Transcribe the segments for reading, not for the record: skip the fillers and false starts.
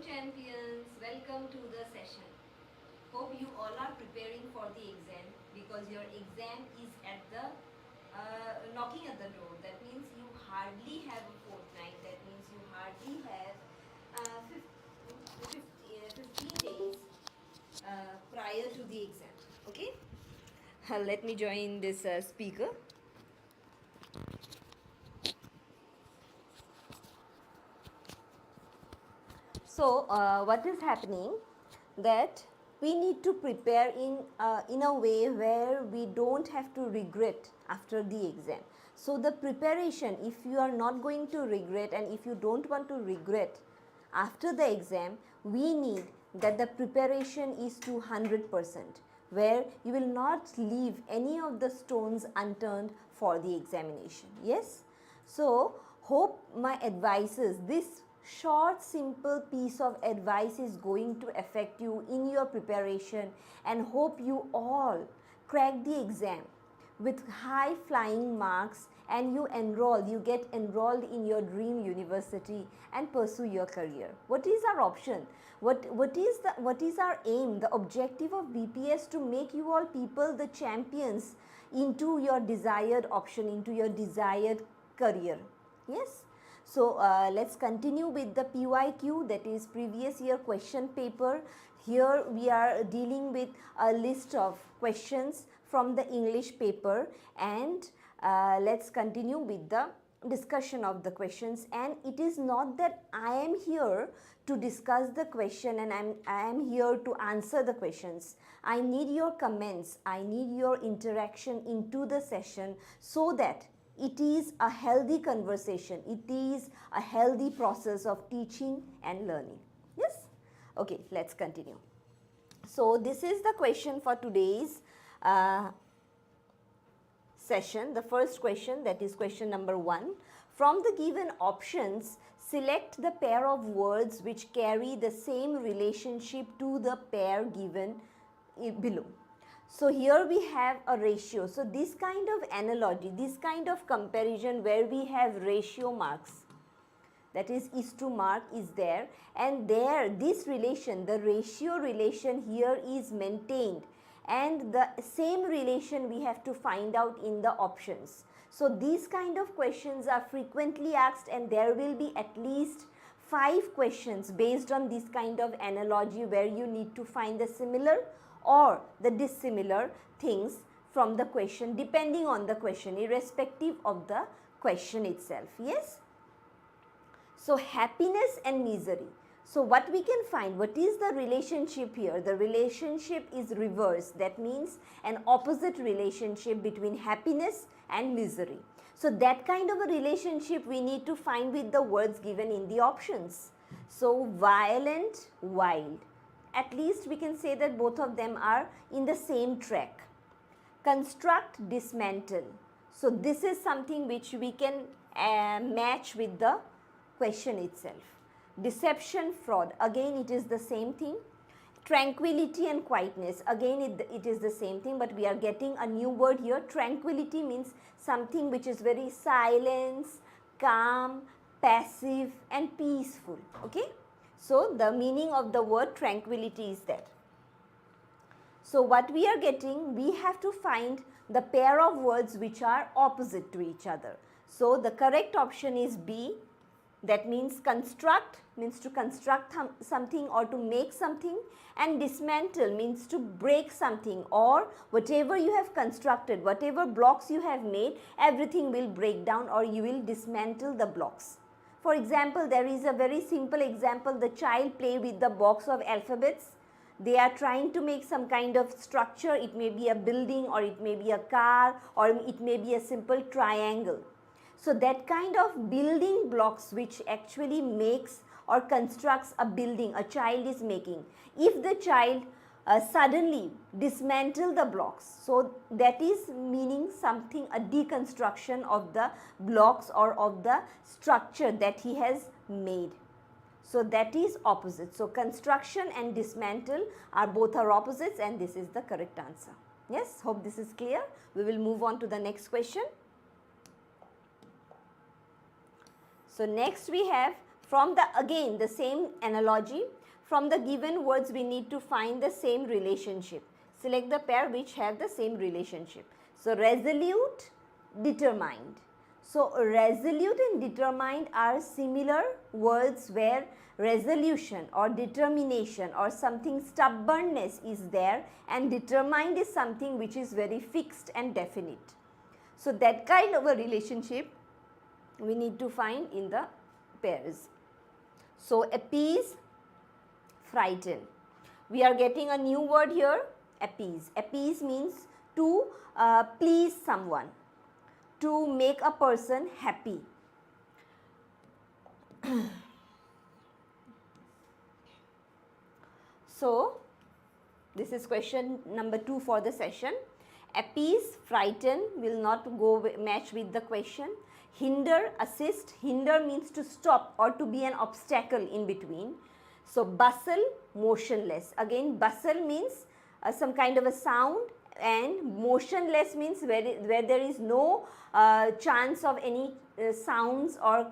champions, welcome to the session. Hope you all are preparing for the exam because your exam is at the knocking at the door. That means you hardly have a fortnight. That means you hardly have 15 days prior to the exam. Okay. Let me join this speaker. So what is happening that we need to prepare in a way where we don't have to regret after the exam. So the preparation, if you are not going to regret and if you don't want to regret after the exam, we need that the preparation is to 100%, where you will not leave any of the stones unturned for the examination. Yes? So hope my advices, this short simple piece of advice is going to affect you in your preparation, and hope you all crack the exam with high flying marks and you get enrolled in your dream university and pursue your career. What is our option? What is our aim, the objective of BPS? To make you all people the champions into your desired option, into your desired career. Yes. So let's continue with the PYQ, that is previous year question paper. Here we are dealing with a list of questions from the English paper, and let's continue with the discussion of the questions. And it is not that I am here to discuss the question and I am here to answer the questions. I need your comments, I need your interaction into the session so that it is a healthy conversation, it is a healthy process of teaching and learning. Yes? Okay, let's continue. So this is the question for today's session. The first question, that is question number 1. From the given options, select the pair of words which carry the same relationship to the pair given below. So here we have a ratio. So this kind of analogy, this kind of comparison where we have ratio marks, that is to mark is there, and there this relation, the ratio relation here is maintained, and the same relation we have to find out in the options. So these kind of questions are frequently asked, and there will be at least 5 questions based on this kind of analogy where you need to find the similar or the dissimilar things from the question, depending on the question, irrespective of the question itself. Yes? So happiness and misery. So what we can find, what is the relationship here? The relationship is reverse. That means an opposite relationship between happiness and misery. So that kind of a relationship we need to find with the words given in the options. So violent, wild. At least we can say that both of them are in the same track. Construct, dismantle. So this is something which we can match with the question itself. Deception, fraud. Again it is the same thing. Tranquility and quietness. Again it is the same thing, but we are getting a new word here. Tranquility means something which is very silent, calm, passive and peaceful. Okay. So the meaning of the word tranquility is that. So what we are getting, we have to find the pair of words which are opposite to each other. So the correct option is B. That means construct, means to construct something or to make something, and dismantle means to break something, or whatever you have constructed, whatever blocks you have made, everything will break down or you will dismantle the blocks. For example, there is a very simple example, the child play with the box of alphabets. They are trying to make some kind of structure. It may be a building, or it may be a car, or it may be a simple triangle. So that kind of building blocks which actually makes or constructs a building a child is making. If the child suddenly dismantle the blocks, so that is meaning something, a deconstruction of the blocks or of the structure that he has made. So that is opposite. So construction and dismantle are both are opposites, and this is the correct answer. Yes, hope this is clear. We will move on to the next question. So next we have From the, again the same analogy, from the given words we need to find the same relationship. Select the pair which have the same relationship. So resolute, determined. So resolute and determined are similar words where resolution or determination or something stubbornness is there, and determined is something which is very fixed and definite. So that kind of a relationship we need to find in the pairs. So appease, frighten. We are getting a new word here, appease. Appease means to please someone, to make a person happy. So this is question number 2 for the session. Appease, frighten will not go match with the question. Hinder, assist. Hinder means to stop or to be an obstacle in between. So bustle, motionless. Again, bustle means some kind of a sound, and motionless means where there is no chance of any sounds or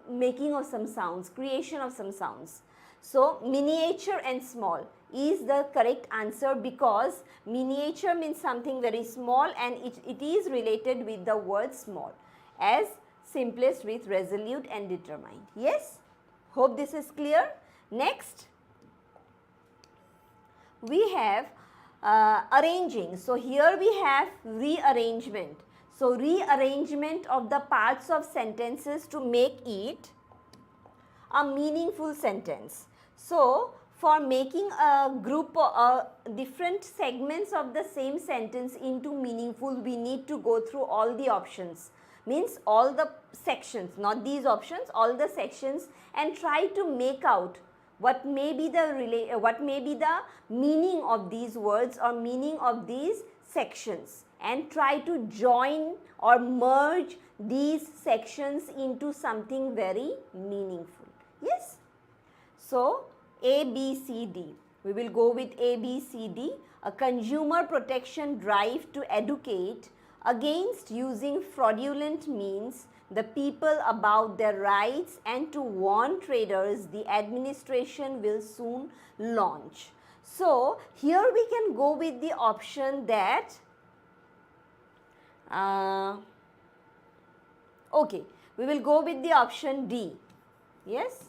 making of some sounds, creation of some sounds. So miniature and small is the correct answer, because miniature means something very small and it is related with the word small, as simplest with resolute and determined. Yes, hope this is clear. Next we have arranging. So here we have rearrangement. So rearrangement of the parts of sentences to make it a meaningful sentence. So for making a group of different segments of the same sentence into meaningful, we need to go through all the options, means all the sections, not these options, all the sections, and try to make out what may be the meaning of these words or meaning of these sections, and try to join or merge these sections into something very meaningful. Yes. So A, B, C, D. We will go with A, B, C, D. A consumer protection drive to educate against using fraudulent means the people about their rights and to warn traders the administration will soon launch. So here we can go with the option that okay, we will go with the option D. Yes,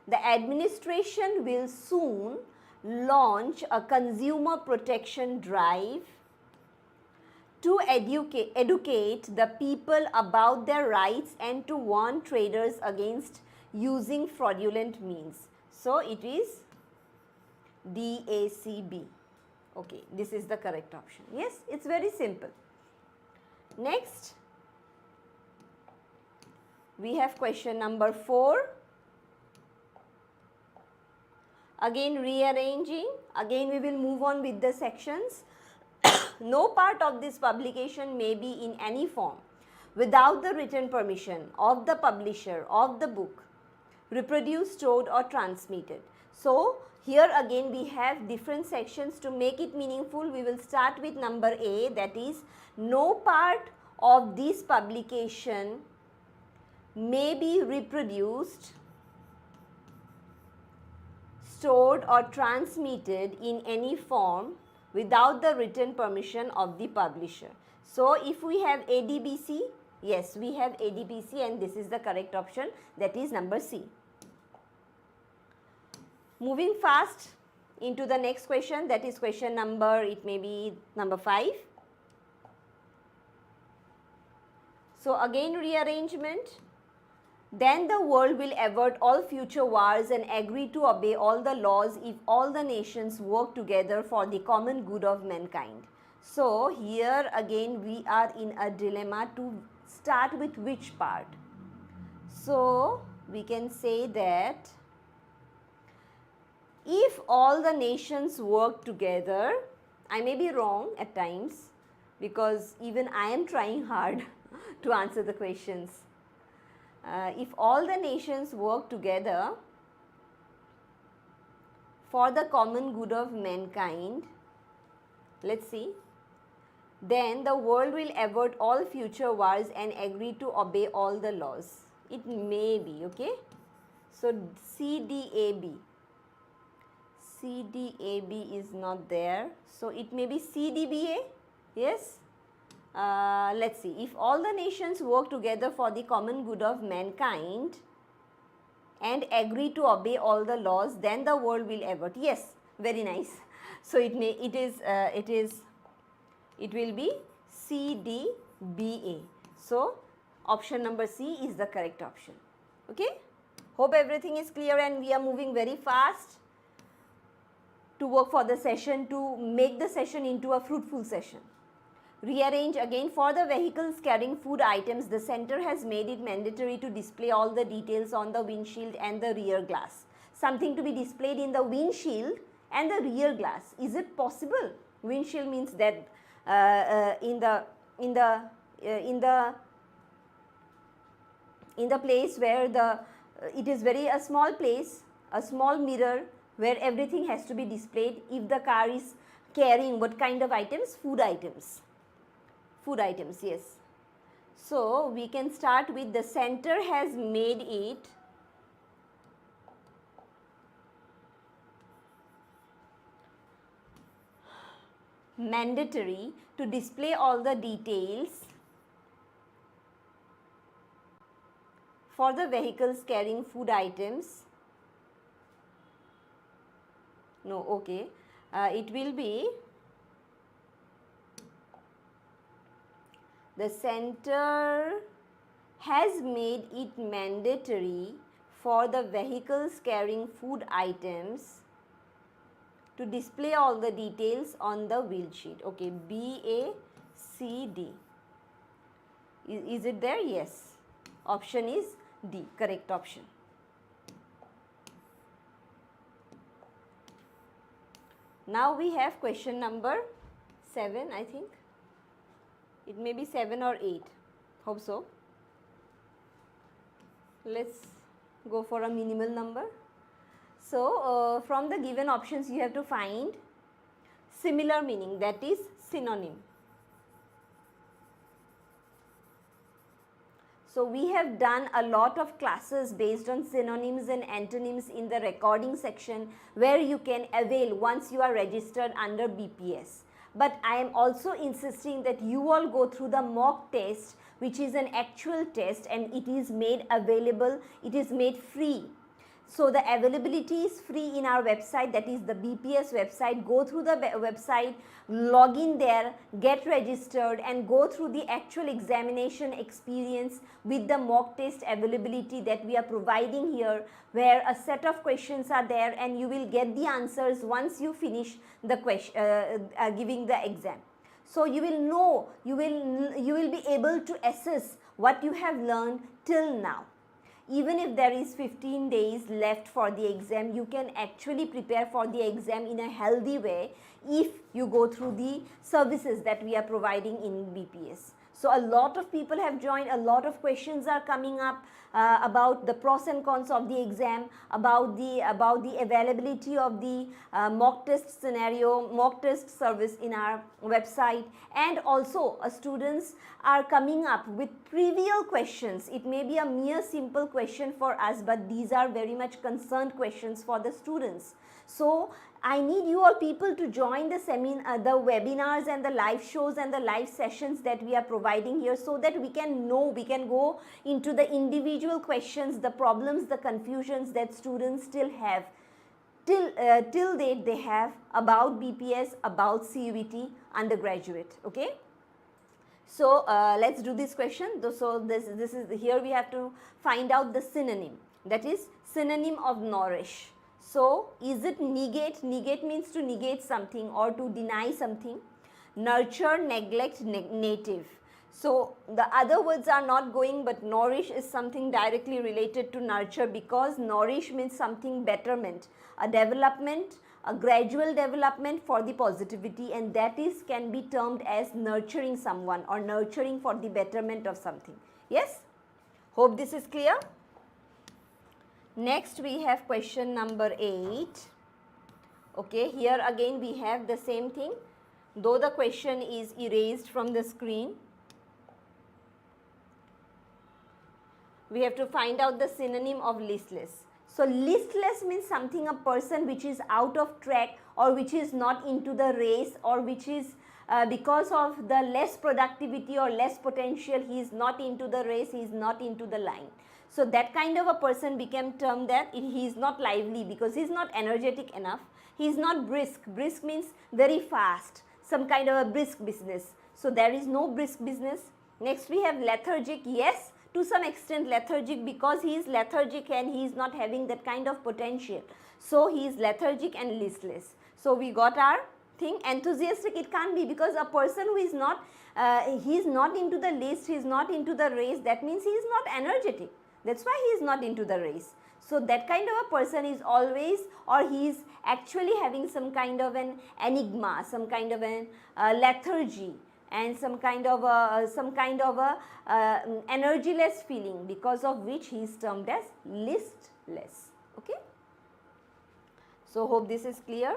the administration will soon launch a consumer protection drive to educate the people about their rights and to warn traders against using fraudulent means. So it is DACB. Okay, this is the correct option. Yes, it's very simple. Next, we have question number 4. Again rearranging. Again we will move on with the sections. No part of this publication may be in any form without the written permission of the publisher of the book reproduced, stored or transmitted. So here again we have different sections to make it meaningful. We will start with number A, that is, no part of this publication may be reproduced, stored or transmitted in any form without the written permission of the publisher. So if we have ADBC, yes, we have ADBC, and this is the correct option, that is number C. Moving fast into the next question, that is question number, it may be number 5. So again rearrangement. Then the world will avert all future wars and agree to obey all the laws if all the nations work together for the common good of mankind. So here again we are in a dilemma to start with which part. So we can say that if all the nations work together, I may be wrong at times because even I am trying hard to answer the questions. If all the nations work together for the common good of mankind, let's see, then the world will avert all future wars and agree to obey all the laws. It may be, okay. So CDAB. CDAB is not there. So it may be CDBA. Yes. Let's see. If all the nations work together for the common good of mankind and agree to obey all the laws, then the world will ever. Yes. Very nice. So it will be CDBA. So option number C is the correct option. Okay. Hope everything is clear and we are moving very fast to work for the session, to make the session into a fruitful session. Rearrange again. For the vehicles carrying food items, the center has made it mandatory to display all the details on the windshield and the rear glass. Something to be displayed in the windshield and the rear glass. Is it possible? Windshield means that in the place where it is a small place, a small mirror where everything has to be displayed. If the car is carrying what kind of items? Food items. Food items, yes. So we can start with the center has made it mandatory to display all the details for the vehicles carrying food items. No, okay. It will be the center has made it mandatory for the vehicles carrying food items to display all the details on the windshield. Okay, BACD. Is it there? Yes. Option is D, correct option. Now we have question number 7, I think. It may be 7 or 8. Hope so. Let's go for a minimal number. So, from the given options you have to find similar meaning, that is synonym. So, we have done a lot of classes based on synonyms and antonyms in the recording section where you can avail once you are registered under BPS. But I am also insisting that you all go through the mock test, which is an actual test, and it is made available, it is made free. So the availability is free in our website, that is the BPS website. Go through the website, log in there, get registered and go through the actual examination experience with the mock test availability that we are providing here, where a set of questions are there and you will get the answers once you finish the giving the exam. So you will know, you will be able to assess what you have learned till now. Even if there is 15 days left for the exam, you can actually prepare for the exam in a healthy way if you go through the services that we are providing in BPS. So a lot of people have joined, a lot of questions are coming up about the pros and cons of the exam, about the availability of the mock test scenario, mock test service in our website, and also students are coming up with trivial questions. It may be a mere simple question for us, but these are very much concerned questions for the students. So I need you all people to join the webinars and the live shows and the live sessions that we are providing here, so that we can go into the individual questions, the problems, the confusions that students still have till date they have about BPS, about CUET undergraduate. Okay. So let's do this question. So this is here we have to find out the synonym, that is synonym of nourish. So is it negate? Negate means to negate something or to deny something. Nurture, neglect, native. So the other words are not going, but nourish is something directly related to nurture, because nourish means something betterment, a development, a gradual development for the positivity, and that is can be termed as nurturing someone or nurturing for the betterment of something. Yes? Hope this is clear. Next we have question number 8. Okay, here again we have the same thing, though the question is erased from the screen. We have to find out the synonym of listless. So listless means something, a person which is out of track or which is not into the race, or which is because of the less productivity or less potential, he is not into the race, he is not into the line. So that kind of a person became termed that he is not lively because he is not energetic enough. He is not brisk. Brisk means very fast, some kind of a brisk business. So there is no brisk business. Next we have lethargic. Yes, to some extent lethargic, because he is lethargic and he is not having that kind of potential. So he is lethargic and listless. So we got our thing. Enthusiastic, it can't be, because a person who is not, he is not into the list, he is not into the race, that means he is not energetic. That's why he is not into the race. So that kind of a person is always, or he is actually having some kind of an enigma, some kind of an lethargy, and some kind of a energyless feeling, because of which he is termed as listless. Okay. So hope this is clear.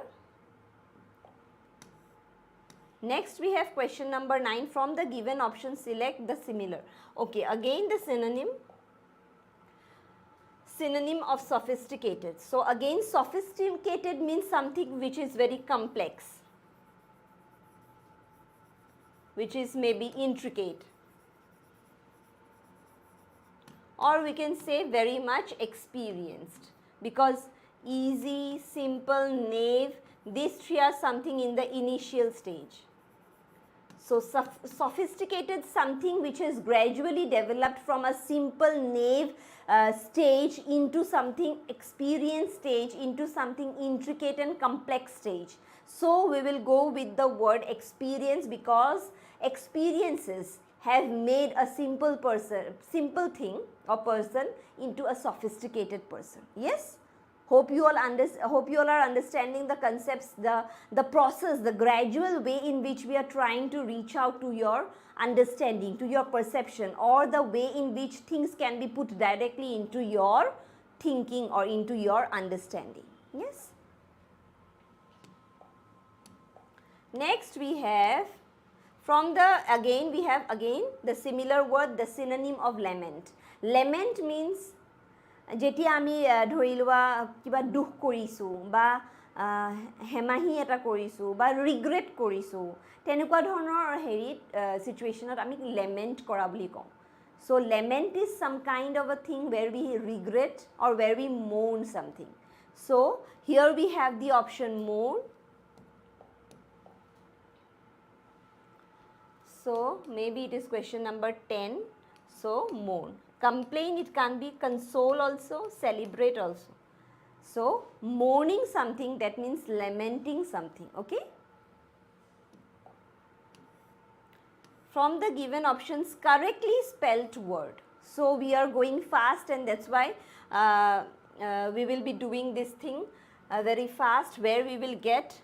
Next we have question number 9. From the given option, select the similar. Okay, again the synonym of sophisticated. So again, sophisticated means something which is very complex, which is maybe intricate, or we can say very much experienced, because easy, simple, naive, these three are something in the initial stage. So sophisticated, something which is gradually developed from a simple naive stage into something experienced stage, into something intricate and complex stage. So we will go with the word experience, because experiences have made a simple thing or person into a sophisticated person. Yes? Hope you all are understanding the concepts, the process, the gradual way in which we are trying to reach out to your understanding, to your perception, or the way in which things can be put directly into your thinking or into your understanding. Yes. Next we have, from the, again we have the similar word, the synonym of lament. Lament means যেতিয়া আমি ধৰি লোৱা কিবা দুখ কৰিছোঁ বা হেমাহি এটা কৰিছোঁ বা ৰিগ্ৰেট কৰিছোঁ, তেনেকুৱা ধৰণৰ হেৰিত সিচুৱেশ্যনত আমি লেমেণ্ট কৰা বুলি কওঁ. So lament is some kind of a thing where we regret or where we mourn something. So here we have the option mourn. So maybe it is question number 10. So mourn. Complain, it can be console also, celebrate also. So mourning something, that means lamenting something. Okay. From the given options, correctly spelt word. So we are going fast, and that's why we will be doing this thing very fast, where we will get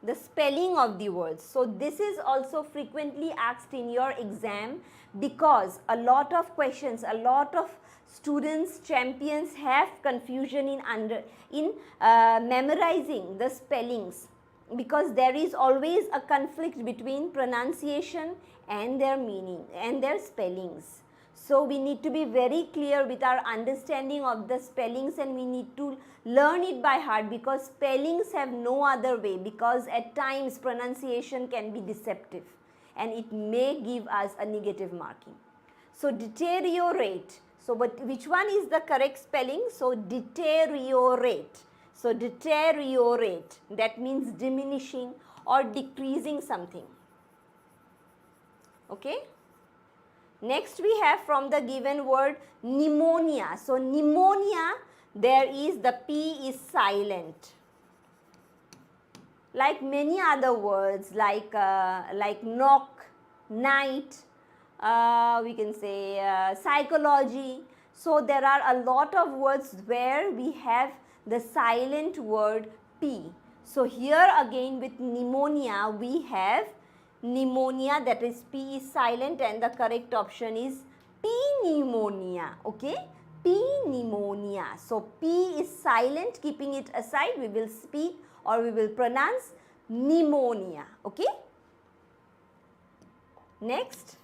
the spelling of the words. So this is also frequently asked in your exam, because a lot of questions, a lot of students, champions have confusion in memorizing the spellings, because there is always a conflict between pronunciation and their meaning and their spellings. So we need to be very clear with our understanding of the spellings, and we need to learn it by heart, because spellings have no other way, because at times pronunciation can be deceptive and it may give us a negative marking. So deteriorate. So but which one is the correct spelling? So deteriorate. So deteriorate, that means diminishing or decreasing something. Okay. Next we have, from the given word, pneumonia. So pneumonia, there is the P is silent. Like many other words, like knock, night, we can say psychology. So there are a lot of words where we have the silent word P. So here again with pneumonia, we have pneumonia, that is P is silent, and the correct option is pneumonia. Okay, pneumonia. So P is silent, keeping it aside, we will speak or we will pronounce pneumonia. Okay. Next,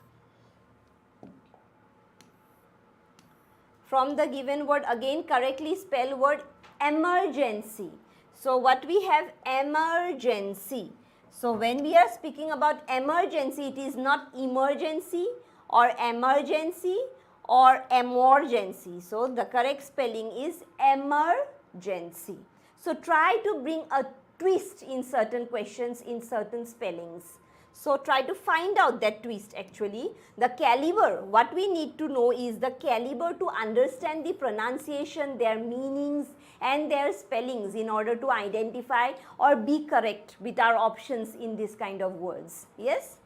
From the given word, again correctly spell word emergency. So what we have? Emergency. So when we are speaking about emergency, it is not emergency or emergency or emergency. So the correct spelling is emergency. So try to bring a twist in certain questions, in certain spellings. So try to find out that twist actually. The caliber, what we need to know is the caliber to understand the pronunciation, their meanings and their spellings in order to identify or be correct with our options in this kind of words. Yes?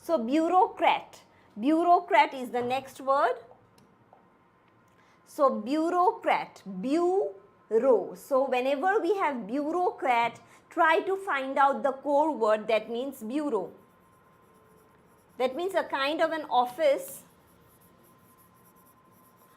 So bureaucrat. Bureaucrat is the next word. So bureaucrat, bureau. So whenever we have bureaucrat, try to find out the core word, that means bureau. That means a kind of an office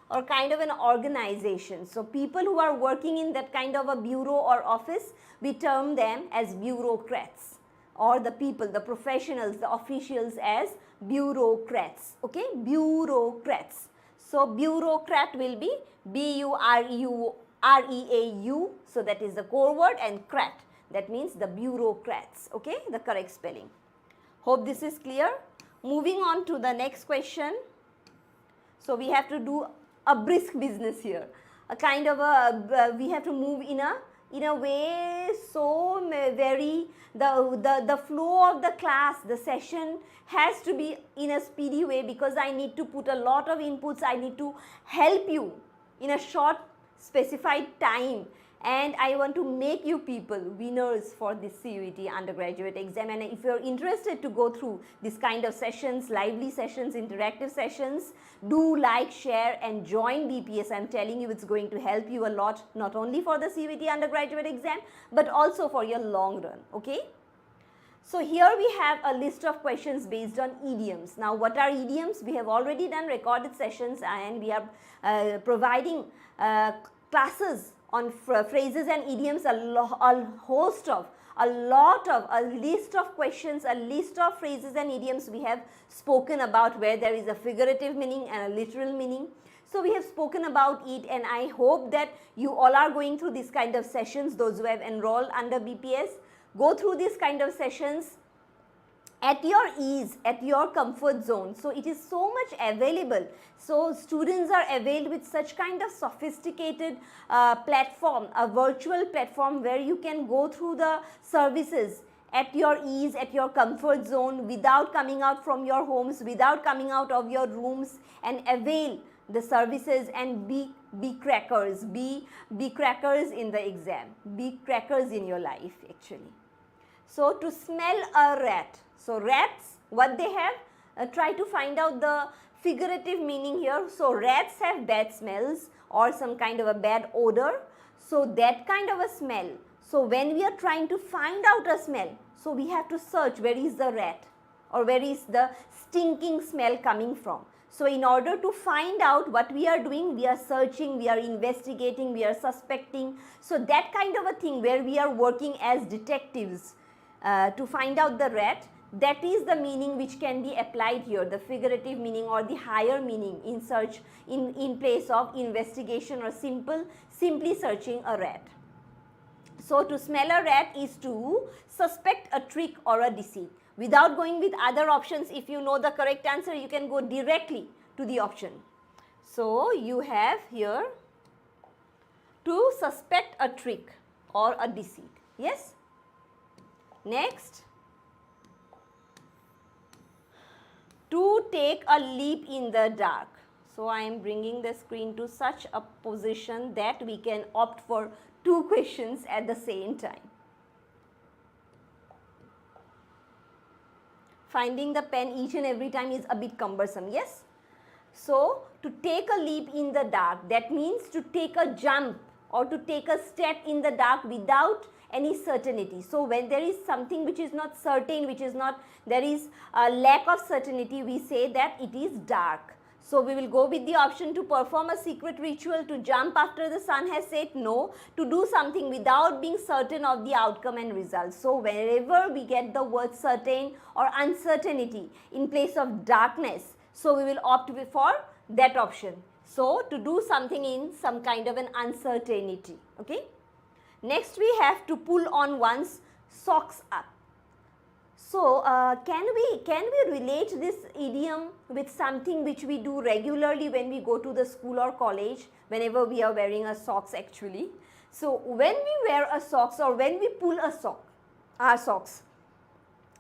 or kind of an organization. So people who are working in that kind of a bureau or office, we term them as bureaucrats, or the people, the professionals, the officials as bureaucrats. Okay, bureaucrats. So bureaucrat will be B-U-R-E-A-U. So that is the core word, and crat, that means the bureaucrats. Okay, the correct spelling. Hope this is clear. Moving on to the next question. So we have to do a brisk business here. A kind of a, we have to move in a way so very, the flow of the class, the session has to be in a speedy way, because I need to put a lot of inputs. I need to help you in a short specified time, and I want to make you people winners for this CUET undergraduate exam. And if you are interested to go through this kind of sessions, lively sessions, interactive sessions, do like, share and join BPS. I am telling you, it's going to help you a lot, not only for the CUET undergraduate exam, but also for your long run. Okay. So here we have a list of questions based on idioms. Now what are idioms? We have already done recorded sessions, and we are providing classes on phrases and idioms, a list of questions, a list of phrases and idioms we have spoken about, where there is a figurative meaning and a literal meaning. So we have spoken about it, and I hope that you all are going through this kind of sessions. Those who have enrolled under BPS, go through this kind of sessions at your ease, at your comfort zone. So it is so much available. So students are availed with such kind of sophisticated platform, a virtual platform where you can go through the services at your ease, at your comfort zone, without coming out from your homes, without coming out of your rooms, and avail the services and be crackers, be crackers in the exam, be crackers in your life actually. So to smell a rat. So rats, what they have, try to find out the figurative meaning here. So rats have bad smells or some kind of a bad odor. So that kind of a smell. So when we are trying to find out a smell, so we have to search where is the rat or where is the stinking smell coming from. So in order to find out what we are doing, we are searching, we are investigating, we are suspecting. So that kind of a thing where we are working as detectives to find out the rat. That is the meaning which can be applied here, the figurative meaning or the higher meaning in search, in place of investigation or simply searching a rat. So to smell a rat is to suspect a trick or a deceit. Without going with other options, if you know the correct answer, you can go directly to the option. So you have here to suspect a trick or a deceit. Yes? Next. To take a leap in the dark. So I am bringing the screen to such a position that we can opt for 2 questions at the same time. Finding the pen each and every time is a bit cumbersome, yes? So to take a leap in the dark, that means to take a jump or to take a step in the dark without any certainty. So when there is something which is not certain, there is a lack of certainty, we say that it is dark. So we will go with the option to perform a secret ritual, to jump after the sun has set. No, to do something without being certain of the outcome and results. So wherever we get the word certain or uncertainty in place of darkness, so we will opt for that option. So to do something in some kind of an uncertainty. Okay. Next we have to pull on one's socks up. So can we relate this idiom with something which we do regularly when we go to the school or college, whenever we are wearing a socks actually. So when we wear a socks or when we pull a sock, our socks,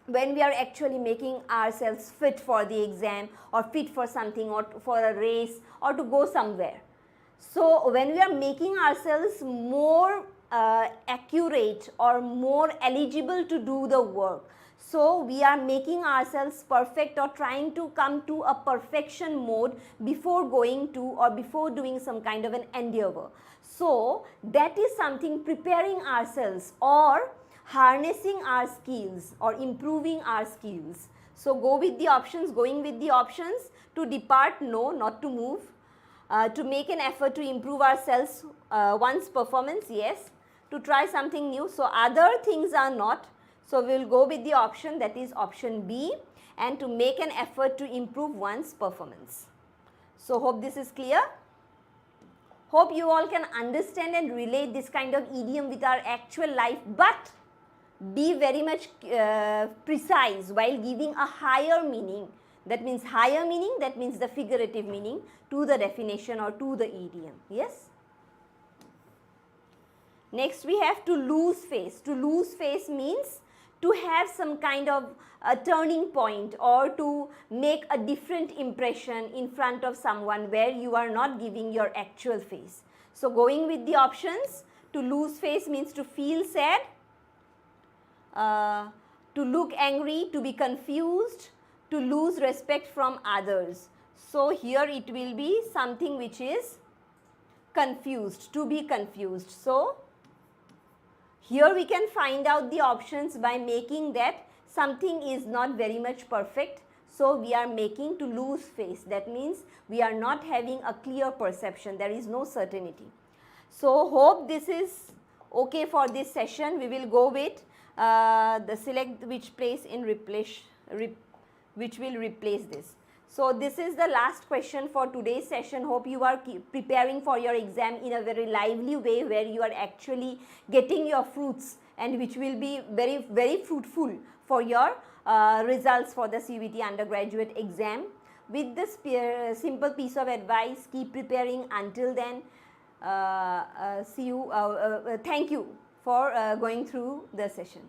when we are actually making ourselves fit for the exam or fit for something or for a race or to go somewhere. So when we are making ourselves more accurate or more eligible to do the work, so we are making ourselves perfect or trying to come to a perfection mode before going to or before doing some kind of an endeavor. So that is something, preparing ourselves or harnessing our skills or improving our skills. So go with the options, going with the options. To depart, no, not to move. To make an effort to improve ourselves, one's performance, yes. To try something new, so other things are not. So we will go with the option, that is option B, and to make an effort to improve one's performance. So hope this is clear. Hope you all can understand and relate this kind of idiom with our actual life, but be very much precise while giving a higher meaning. That means higher meaning, that means the figurative meaning to the definition or to the idiom. Yes. Next we have to lose face. To lose face means to have some kind of a turning point or to make a different impression in front of someone where you are not giving your actual face. So going with the options, to lose face means to feel sad, to look angry, to be confused, to lose respect from others. So here it will be something which is confused, to be confused. So here we can find out the options by making that something is not very much perfect. So we are making to lose face. That means we are not having a clear perception. There is no certainty. So hope this is okay for this session. We will go with the select which place in replace, which will replace this. So this is the last question for today's session. Hope you are preparing for your exam in a very lively way where you are actually getting your fruits and which will be very, very fruitful for your results for the CUET undergraduate exam. With this simple piece of advice, keep preparing. Until then, see you. Thank you for going through the session.